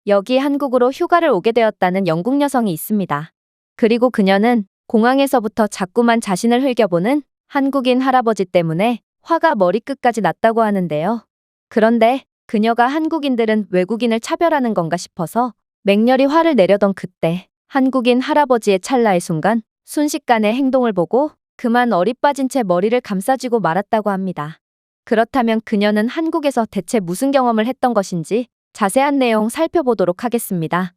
여기 한국으로 휴가를 오게 되었다는 영국 여성이 있습니다. 그리고 그녀는 공항에서부터 자꾸만 자신을 흘겨보는 한국인 할아버지 때문에 화가 머리끝까지 났다고 하는데요. 그런데 그녀가 한국인들은 외국인을 차별하는 건가 싶어서 맹렬히 화를 내려던 그때 한국인 할아버지의 찰나의 순간 순식간에 행동을 보고 그만 어리빠진 채 머리를 감싸쥐고 말았다고 합니다. 그렇다면 그녀는 한국에서 대체 무슨 경험을 했던 것인지 자세한 내용 살펴보도록 하겠습니다.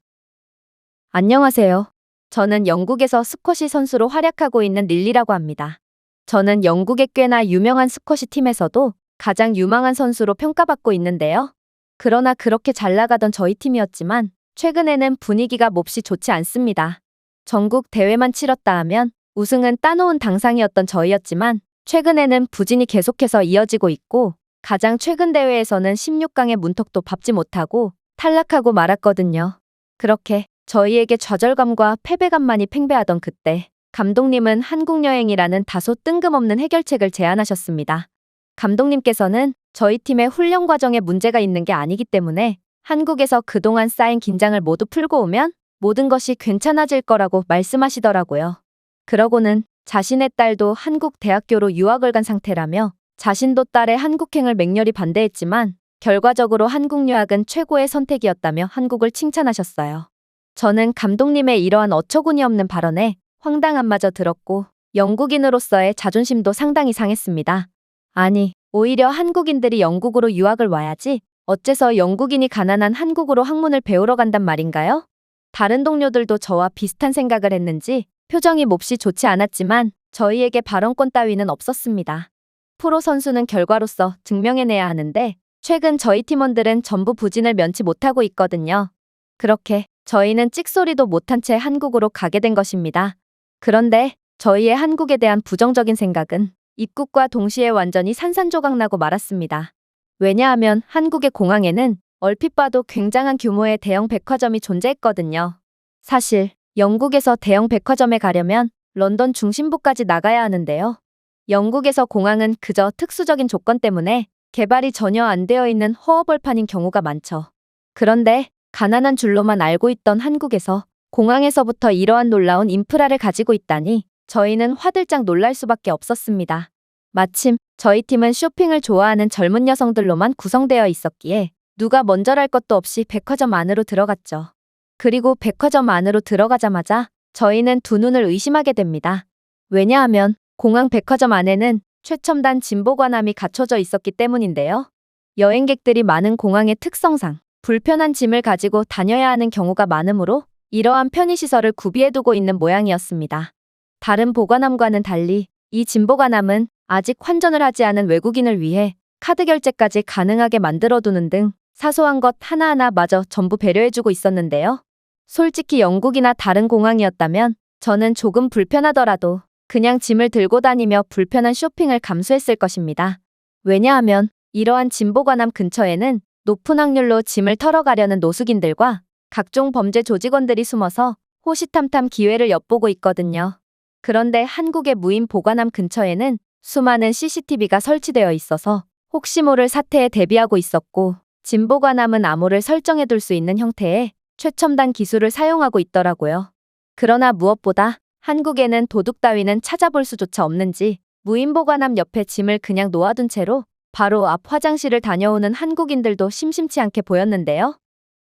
안녕하세요. 저는 영국에서 스쿼시 선수로 활약하고 있는 릴리라고 합니다. 저는 영국의 꽤나 유명한 스쿼시 팀에서도 가장 유망한 선수로 평가받고 있는데요. 그러나 그렇게 잘 나가던 저희 팀이었지만 최근에는 분위기가 몹시 좋지 않습니다. 전국 대회만 치렀다 하면 우승은 따놓은 당상이었던 저희였지만 최근에는 부진이 계속해서 이어지고 있고 가장 최근 대회에서는 16강의 문턱도 밟지 못하고 탈락하고 말았거든요. 그렇게 저희에게 좌절감과 패배감만이 팽배하던 그때 감독님은 한국 여행이라는 다소 뜬금없는 해결책을 제안하셨습니다. 감독님께서는 저희 팀의 훈련 과정에 문제가 있는 게 아니기 때문에 한국에서 그동안 쌓인 긴장을 모두 풀고 오면 모든 것이 괜찮아질 거라고 말씀하시더라고요. 그러고는 자신의 딸도 한국 대학교로 유학을 간 상태라며 자신도 딸의 한국행을 맹렬히 반대했지만 결과적으로 한국 유학은 최고의 선택이었다며 한국을 칭찬하셨어요. 저는 감독님의 이러한 어처구니 없는 발언에 황당함마저 들었고 영국인으로서의 자존심도 상당히 상했습니다. 아니, 오히려 한국인들이 영국으로 유학을 와야지 어째서 영국인이 가난한 한국으로 학문을 배우러 간단 말인가요? 다른 동료들도 저와 비슷한 생각을 했는지 표정이 몹시 좋지 않았지만 저희에게 발언권 따위는 없었습니다. 프로 선수는 결과로서 증명해내야 하는데 최근 저희 팀원들은 전부 부진을 면치 못하고 있거든요. 그렇게 저희는 찍소리도 못한 채 한국으로 가게 된 것입니다. 그런데 저희의 한국에 대한 부정적인 생각은 입국과 동시에 완전히 산산조각나고 말았습니다. 왜냐하면 한국의 공항에는 얼핏 봐도 굉장한 규모의 대형 백화점이 존재했거든요. 사실 영국에서 대형 백화점에 가려면 런던 중심부까지 나가야 하는데요. 영국에서 공항은 그저 특수적인 조건 때문에 개발이 전혀 안 되어 있는 허허벌판인 경우가 많죠. 그런데 가난한 줄로만 알고 있던 한국에서 공항에서부터 이러한 놀라운 인프라를 가지고 있다니 저희는 화들짝 놀랄 수밖에 없었습니다. 마침 저희 팀은 쇼핑을 좋아하는 젊은 여성들로만 구성되어 있었기에 누가 먼저랄 것도 없이 백화점 안으로 들어갔죠. 그리고 백화점 안으로 들어가자마자 저희는 두 눈을 의심하게 됩니다. 왜냐하면 공항 백화점 안에는 최첨단 진보관함이 갖춰져 있었기 때문인데요. 여행객들이 많은 공항의 특성상 불편한 짐을 가지고 다녀야 하는 경우가 많으므로 이러한 편의시설을 구비해두고 있는 모양이었습니다. 다른 보관함과는 달리 이 진보관함은 아직 환전을 하지 않은 외국인을 위해 카드 결제까지 가능하게 만들어두는 등 사소한 것 하나하나마저 전부 배려해주고 있었는데요. 솔직히 영국이나 다른 공항이었다면 저는 조금 불편하더라도 그냥 짐을 들고 다니며 불편한 쇼핑을 감수했을 것입니다. 왜냐하면 이러한 진보관함 근처에는 높은 확률로 짐을 털어가려는 노숙인들과 각종 범죄 조직원들이 숨어서 호시탐탐 기회를 엿보고 있거든요. 그런데 한국의 무인 보관함 근처에는 수많은 CCTV가 설치되어 있어서 혹시 모를 사태에 대비하고 있었고 진보관함은 암호를 설정해둘 수 있는 형태의 최첨단 기술을 사용하고 있더라고요. 그러나 무엇보다 한국에는 도둑 따위는 찾아볼 수조차 없는지 무인 보관함 옆에 짐을 그냥 놓아둔 채로 바로 앞 화장실을 다녀오는 한국인들도 심심치 않게 보였는데요.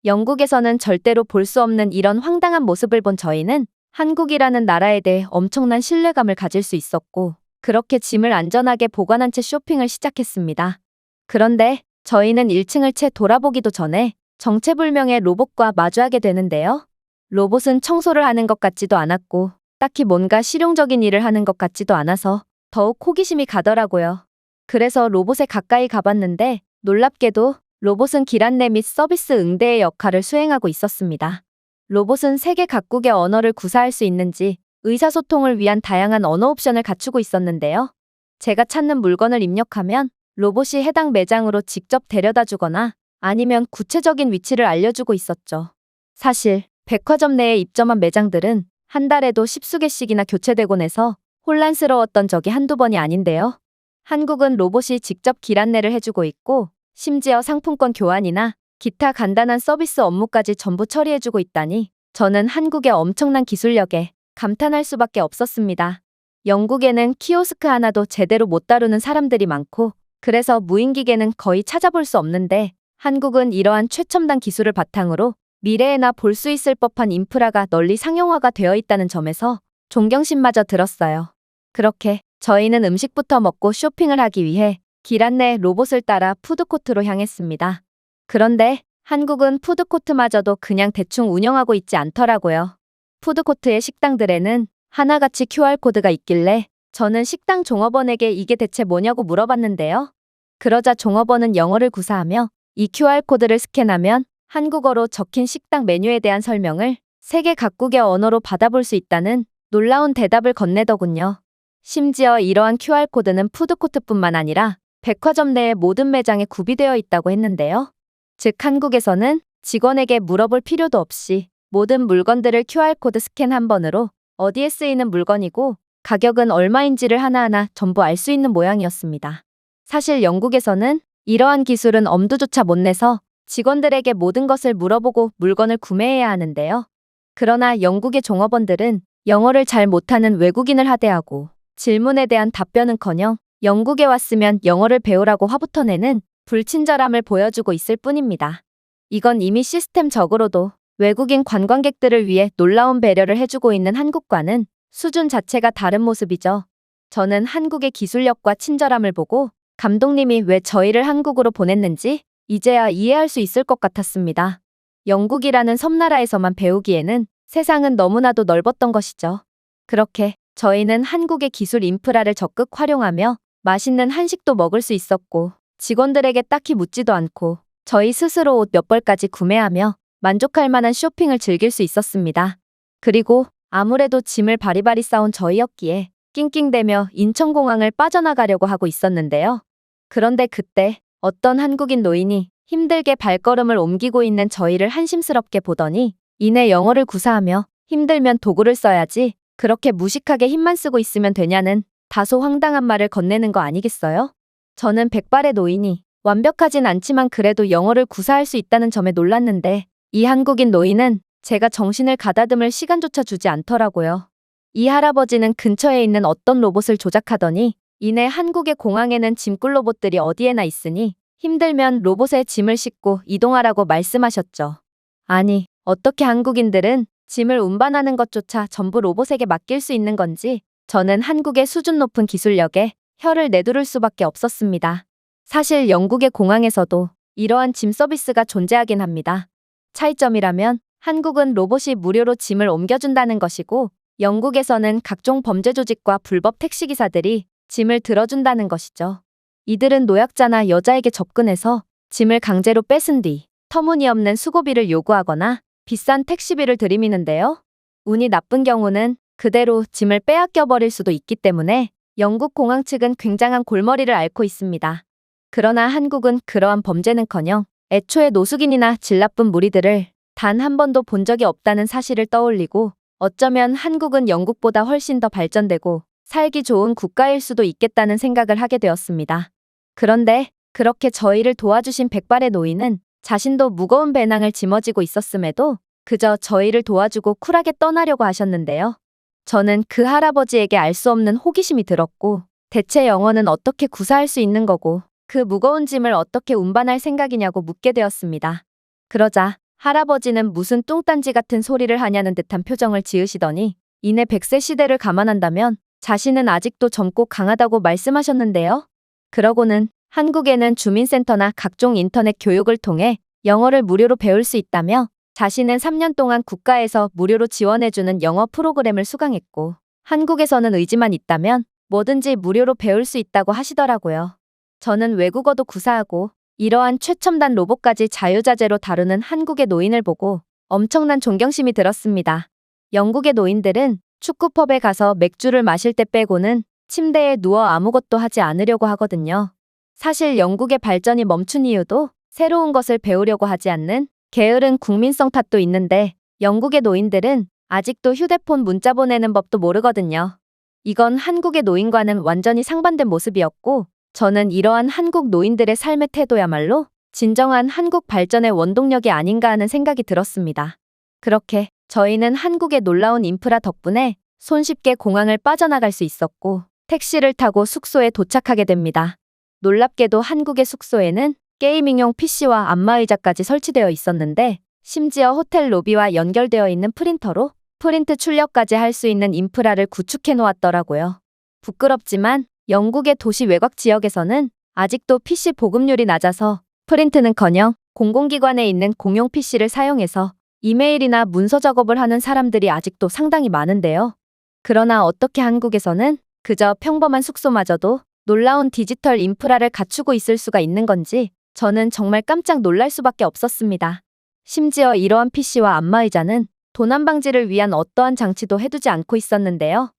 영국에서는 절대로 볼 수 없는 이런 황당한 모습을 본 저희는 한국이라는 나라에 대해 엄청난 신뢰감을 가질 수 있었고 그렇게 짐을 안전하게 보관한 채 쇼핑을 시작했습니다. 그런데 저희는 1층을 채 돌아보기도 전에 정체불명의 로봇과 마주하게 되는데요. 로봇은 청소를 하는 것 같지도 않았고 딱히 뭔가 실용적인 일을 하는 것 같지도 않아서 더욱 호기심이 가더라고요. 그래서 로봇에 가까이 가봤는데 놀랍게도 로봇은 길 안내 및 서비스 응대의 역할을 수행하고 있었습니다. 로봇은 세계 각국의 언어를 구사할 수 있는지 의사소통을 위한 다양한 언어 옵션을 갖추고 있었는데요. 제가 찾는 물건을 입력하면 로봇이 해당 매장으로 직접 데려다 주거나 아니면 구체적인 위치를 알려주고 있었죠. 사실 백화점 내에 입점한 매장들은 한 달에도 10수 개씩이나 교체되곤 해서 혼란스러웠던 적이 한두 번이 아닌데요. 한국은 로봇이 직접 길 안내를 해주고 있고 심지어 상품권 교환이나 기타 간단한 서비스 업무까지 전부 처리해주고 있다니 저는 한국의 엄청난 기술력에 감탄할 수밖에 없었습니다. 영국에는 키오스크 하나도 제대로 못 다루는 사람들이 많고 그래서 무인기계는 거의 찾아볼 수 없는데 한국은 이러한 최첨단 기술을 바탕으로 미래에나 볼 수 있을 법한 인프라가 널리 상용화가 되어 있다는 점에서 존경심마저 들었어요. 그렇게 저희는 음식부터 먹고 쇼핑을 하기 위해 길 안내 로봇을 따라 푸드코트로 향했습니다. 그런데 한국은 푸드코트마저도 그냥 대충 운영하고 있지 않더라고요. 푸드코트의 식당들에는 하나같이 QR코드가 있길래 저는 식당 종업원에게 이게 대체 뭐냐고 물어봤는데요. 그러자 종업원은 영어를 구사하며 이 QR코드를 스캔하면 한국어로 적힌 식당 메뉴에 대한 설명을 세계 각국의 언어로 받아볼 수 있다는 놀라운 대답을 건네더군요. 심지어 이러한 QR코드는 푸드코트뿐만 아니라 백화점 내의 모든 매장에 구비되어 있다고 했는데요. 즉 한국에서는 직원에게 물어볼 필요도 없이 모든 물건들을 QR코드 스캔 한 번으로 어디에 쓰이는 물건이고 가격은 얼마인지를 하나하나 전부 알 수 있는 모양이었습니다. 사실 영국에서는 이러한 기술은 엄두조차 못 내서 직원들에게 모든 것을 물어보고 물건을 구매해야 하는데요. 그러나 영국의 종업원들은 영어를 잘 못하는 외국인을 하대하고 질문에 대한 답변은커녕 영국에 왔으면 영어를 배우라고 화부터 내는 불친절함을 보여주고 있을 뿐입니다. 이건 이미 시스템적으로도 외국인 관광객들을 위해 놀라운 배려를 해주고 있는 한국과는 수준 자체가 다른 모습이죠. 저는 한국의 기술력과 친절함을 보고 감독님이 왜 저희를 한국으로 보냈는지 이제야 이해할 수 있을 것 같았습니다. 영국이라는 섬나라에서만 배우기에는 세상은 너무나도 넓었던 것이죠. 그렇게 저희는 한국의 기술 인프라를 적극 활용하며 맛있는 한식도 먹을 수 있었고 직원들에게 딱히 묻지도 않고 저희 스스로 옷 몇 벌까지 구매하며 만족할 만한 쇼핑을 즐길 수 있었습니다. 그리고 아무래도 짐을 바리바리 싸온 저희였기에 낑낑대며 인천공항을 빠져나가려고 하고 있었는데요. 그런데 그때 어떤 한국인 노인이 힘들게 발걸음을 옮기고 있는 저희를 한심스럽게 보더니 이내 영어를 구사하며 힘들면 도구를 써야지 그렇게 무식하게 힘만 쓰고 있으면 되냐는 다소 황당한 말을 건네는 거 아니겠어요? 저는 백발의 노인이 완벽하진 않지만 그래도 영어를 구사할 수 있다는 점에 놀랐는데 이 한국인 노인은 제가 정신을 가다듬을 시간조차 주지 않더라고요. 이 할아버지는 근처에 있는 어떤 로봇을 조작하더니 이내 한국의 공항에는 짐꾼 로봇들이 어디에나 있으니 힘들면 로봇에 짐을 싣고 이동하라고 말씀하셨죠. 아니, 어떻게 한국인들은 짐을 운반하는 것조차 전부 로봇에게 맡길 수 있는 건지 저는 한국의 수준 높은 기술력에 혀를 내두를 수밖에 없었습니다. 사실 영국의 공항에서도 이러한 짐 서비스가 존재하긴 합니다. 차이점이라면 한국은 로봇이 무료로 짐을 옮겨준다는 것이고 영국에서는 각종 범죄 조직과 불법 택시기사들이 짐을 들어준다는 것이죠. 이들은 노약자나 여자에게 접근해서 짐을 강제로 뺏은 뒤 터무니없는 수고비를 요구하거나 비싼 택시비를 들이미는데요. 운이 나쁜 경우는 그대로 짐을 빼앗겨버릴 수도 있기 때문에 영국 공항 측은 굉장한 골머리를 앓고 있습니다. 그러나 한국은 그러한 범죄는커녕 애초에 노숙인이나 질 나쁜 무리들을 단 한 번도 본 적이 없다는 사실을 떠올리고 어쩌면 한국은 영국보다 훨씬 더 발전되고 살기 좋은 국가일 수도 있겠다는 생각을 하게 되었습니다. 그런데 그렇게 저희를 도와주신 백발의 노인은 자신도 무거운 배낭을 짊어지고 있었음에도 그저 저희를 도와주고 쿨하게 떠나려고 하셨는데요. 저는 그 할아버지에게 알 수 없는 호기심이 들었고 대체 영어는 어떻게 구사할 수 있는 거고 그 무거운 짐을 어떻게 운반할 생각이냐고 묻게 되었습니다. 그러자 할아버지는 무슨 뚱딴지 같은 소리를 하냐는 듯한 표정을 지으시더니 이내 100세 시대를 감안한다면 자신은 아직도 젊고 강하다고 말씀하셨는데요. 그러고는 한국에는 주민센터나 각종 인터넷 교육을 통해 영어를 무료로 배울 수 있다며 자신은 3년 동안 국가에서 무료로 지원해주는 영어 프로그램을 수강했고 한국에서는 의지만 있다면 뭐든지 무료로 배울 수 있다고 하시더라고요. 저는 외국어도 구사하고 이러한 최첨단 로봇까지 자유자재로 다루는 한국의 노인을 보고 엄청난 존경심이 들었습니다. 영국의 노인들은 축구펍에 가서 맥주를 마실 때 빼고는 침대에 누워 아무것도 하지 않으려고 하거든요. 사실 영국의 발전이 멈춘 이유도 새로운 것을 배우려고 하지 않는 게으른 국민성 탓도 있는데 영국의 노인들은 아직도 휴대폰 문자 보내는 법도 모르거든요. 이건 한국의 노인과는 완전히 상반된 모습이었고 저는 이러한 한국 노인들의 삶의 태도야말로 진정한 한국 발전의 원동력이 아닌가 하는 생각이 들었습니다. 그렇게 저희는 한국의 놀라운 인프라 덕분에 손쉽게 공항을 빠져나갈 수 있었고 택시를 타고 숙소에 도착하게 됩니다. 놀랍게도 한국의 숙소에는 게이밍용 PC와 안마의자까지 설치되어 있었는데 심지어 호텔 로비와 연결되어 있는 프린터로 프린트 출력까지 할 수 있는 인프라를 구축해 놓았더라고요. 부끄럽지만 영국의 도시 외곽 지역에서는 아직도 PC 보급률이 낮아서 프린트는커녕 공공기관에 있는 공용 PC를 사용해서 이메일이나 문서 작업을 하는 사람들이 아직도 상당히 많은데요. 그러나 어떻게 한국에서는 그저 평범한 숙소마저도 놀라운 디지털 인프라를 갖추고 있을 수가 있는 건지 저는 정말 깜짝 놀랄 수밖에 없었습니다. 심지어 이러한 PC와 안마의자는 도난 방지를 위한 어떠한 장치도 해두지 않고 있었는데요.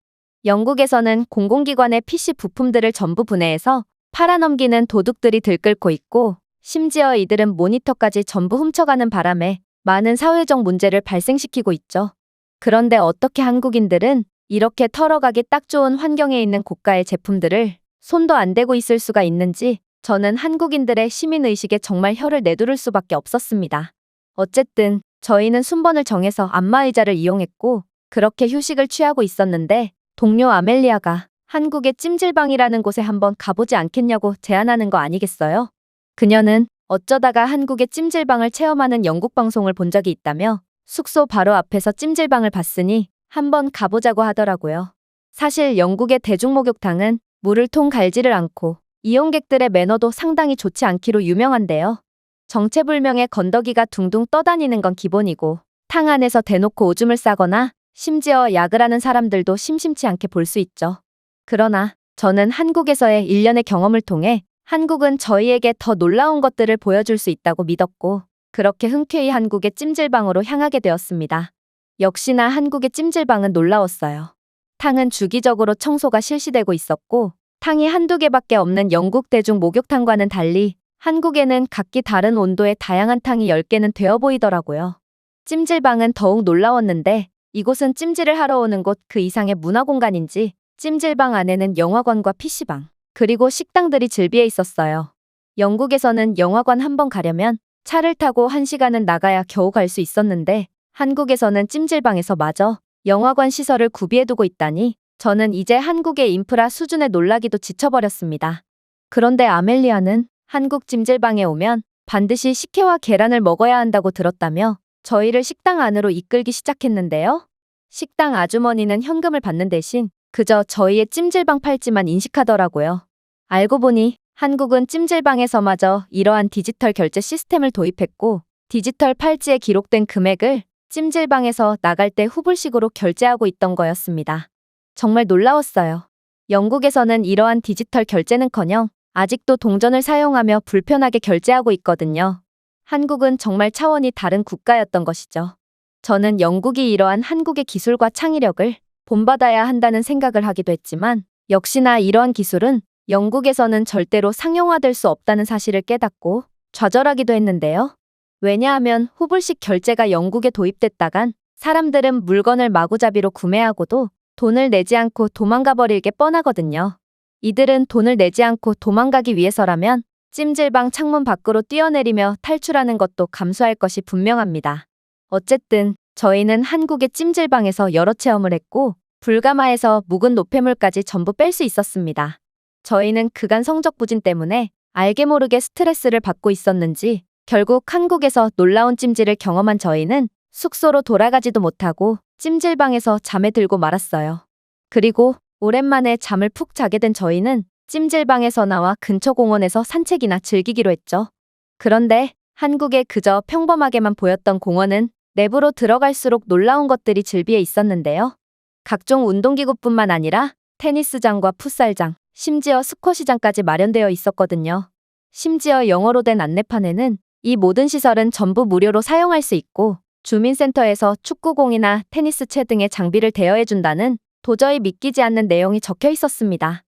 영국에서는 공공기관의 PC 부품들을 전부 분해해서 팔아넘기는 도둑들이 들끓고 있고 심지어 이들은 모니터까지 전부 훔쳐가는 바람에 많은 사회적 문제를 발생시키고 있죠. 그런데 어떻게 한국인들은 이렇게 털어가기 딱 좋은 환경에 있는 고가의 제품들을 손도 안 대고 있을 수가 있는지 저는 한국인들의 시민의식에 정말 혀를 내두를 수밖에 없었습니다. 어쨌든 저희는 순번을 정해서 안마의자를 이용했고 그렇게 휴식을 취하고 있었는데 동료 아멜리아가 한국의 찜질방이라는 곳에 한번 가보지 않겠냐고 제안하는 거 아니겠어요? 그녀는 어쩌다가 한국의 찜질방을 체험하는 영국 방송을 본 적이 있다며 숙소 바로 앞에서 찜질방을 봤으니 한번 가보자고 하더라고요. 사실 영국의 대중목욕탕은 물을 통 갈지를 않고 이용객들의 매너도 상당히 좋지 않기로 유명한데요. 정체불명의 건더기가 둥둥 떠다니는 건 기본이고 탕 안에서 대놓고 오줌을 싸거나 심지어 약을 하는 사람들도 심심치 않게 볼 수 있죠. 그러나 저는 한국에서의 1년의 경험을 통해 한국은 저희에게 더 놀라운 것들을 보여줄 수 있다고 믿었고 그렇게 흔쾌히 한국의 찜질방으로 향하게 되었습니다. 역시나 한국의 찜질방은 놀라웠어요. 탕은 주기적으로 청소가 실시되고 있었고 탕이 한두 개밖에 없는 영국 대중 목욕탕과는 달리 한국에는 각기 다른 온도의 다양한 탕이 10개는 되어 보이더라고요. 찜질방은 더욱 놀라웠는데 이곳은 찜질을 하러 오는 곳 그 이상의 문화공간인지 찜질방 안에는 영화관과 PC방 그리고 식당들이 즐비해 있었어요. 영국에서는 영화관 한 번 가려면 차를 타고 1시간은 나가야 겨우 갈 수 있었는데 한국에서는 찜질방에서 마저 영화관 시설을 구비해두고 있다니 저는 이제 한국의 인프라 수준에 놀라기도 지쳐버렸습니다. 그런데 아멜리아는 한국 찜질방에 오면 반드시 식혜와 계란을 먹어야 한다고 들었다며 저희를 식당 안으로 이끌기 시작했는데요. 식당 아주머니는 현금을 받는 대신 그저 저희의 찜질방 팔찌만 인식하더라고요. 알고 보니 한국은 찜질방에서마저 이러한 디지털 결제 시스템을 도입했고 디지털 팔찌에 기록된 금액을 찜질방에서 나갈 때 후불식으로 결제하고 있던 거였습니다. 정말 놀라웠어요. 영국에서는 이러한 디지털 결제는커녕 아직도 동전을 사용하며 불편하게 결제하고 있거든요. 한국은 정말 차원이 다른 국가였던 것이죠. 저는 영국이 이러한 한국의 기술과 창의력을 본받아야 한다는 생각을 하기도 했지만 역시나 이러한 기술은 영국에서는 절대로 상용화될 수 없다는 사실을 깨닫고 좌절하기도 했는데요. 왜냐하면 후불식 결제가 영국에 도입됐다간 사람들은 물건을 마구잡이로 구매하고도 돈을 내지 않고 도망가 버릴 게 뻔하거든요. 이들은 돈을 내지 않고 도망가기 위해서라면 찜질방 창문 밖으로 뛰어내리며 탈출하는 것도 감수할 것이 분명합니다. 어쨌든 저희는 한국의 찜질방에서 여러 체험을 했고 불가마에서 묵은 노폐물까지 전부 뺄 수 있었습니다. 저희는 그간 성적 부진 때문에 알게 모르게 스트레스를 받고 있었는지 결국 한국에서 놀라운 찜질을 경험한 저희는 숙소로 돌아가지도 못하고 찜질방에서 잠에 들고 말았어요. 그리고 오랜만에 잠을 푹 자게 된 저희는 찜질방에서 나와 근처 공원에서 산책이나 즐기기로 했죠. 그런데 한국에 그저 평범하게만 보였던 공원은 내부로 들어갈수록 놀라운 것들이 즐비해 있었는데요. 각종 운동기구뿐만 아니라 테니스장과 풋살장, 심지어 스쿼시장까지 마련되어 있었거든요. 심지어 영어로 된 안내판에는 이 모든 시설은 전부 무료로 사용할 수 있고 주민센터에서 축구공이나 테니스채 등의 장비를 대여해준다는 도저히 믿기지 않는 내용이 적혀 있었습니다.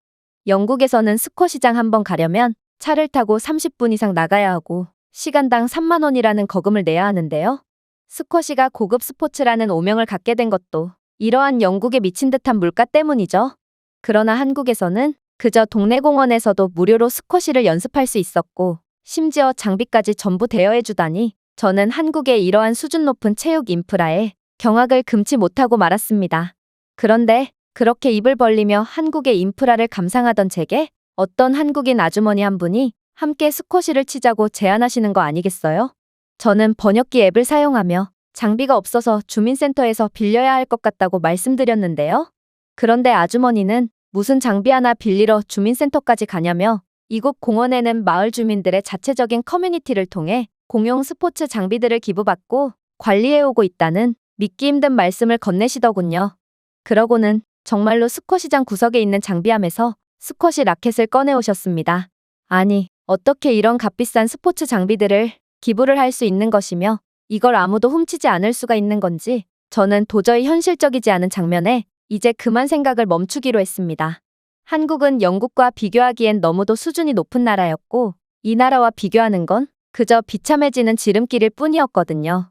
영국에서는 스쿼시장 한번 가려면 차를 타고 30분 이상 나가야 하고 시간당 3만 원이라는 거금을 내야 하는데요. 스쿼시가 고급 스포츠라는 오명을 갖게 된 것도 이러한 영국에 미친 듯한 물가 때문이죠. 그러나 한국에서는 그저 동네 공원에서도 무료로 스쿼시를 연습할 수 있었고 심지어 장비까지 전부 대여해주다니 저는 한국의 이러한 수준 높은 체육 인프라에 경악을 금치 못하고 말았습니다. 그런데 그렇게 입을 벌리며 한국의 인프라를 감상하던 제게 어떤 한국인 아주머니 한 분이 함께 스쿼시를 치자고 제안하시는 거 아니겠어요? 저는 번역기 앱을 사용하며 장비가 없어서 주민센터에서 빌려야 할 것 같다고 말씀드렸는데요. 그런데 아주머니는 무슨 장비 하나 빌리러 주민센터까지 가냐며 이곳 공원에는 마을 주민들의 자체적인 커뮤니티를 통해 공용 스포츠 장비들을 기부받고 관리해오고 있다는 믿기 힘든 말씀을 건네시더군요. 그러고는 정말로 스쿼시장 구석에 있는 장비함에서 스쿼시 라켓을 꺼내오셨습니다. 아니, 어떻게 이런 값비싼 스포츠 장비들을 기부를 할 수 있는 것이며 이걸 아무도 훔치지 않을 수가 있는 건지 저는 도저히 현실적이지 않은 장면에 이제 그만 생각을 멈추기로 했습니다. 한국은 영국과 비교하기엔 너무도 수준이 높은 나라였고 이 나라와 비교하는 건 그저 비참해지는 지름길일 뿐이었거든요.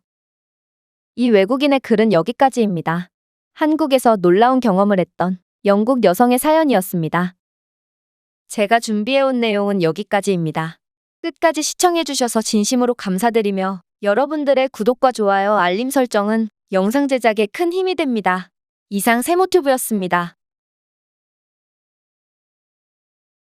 이 외국인의 글은 여기까지입니다. 한국에서 놀라운 경험을 했던 영국 여성의 사연이었습니다. 제가 준비해온 내용은 여기까지입니다. 끝까지 시청해주셔서 진심으로 감사드리며 여러분들의 구독과 좋아요, 알림 설정은 영상 제작에 큰 힘이 됩니다. 이상 세모튜브였습니다.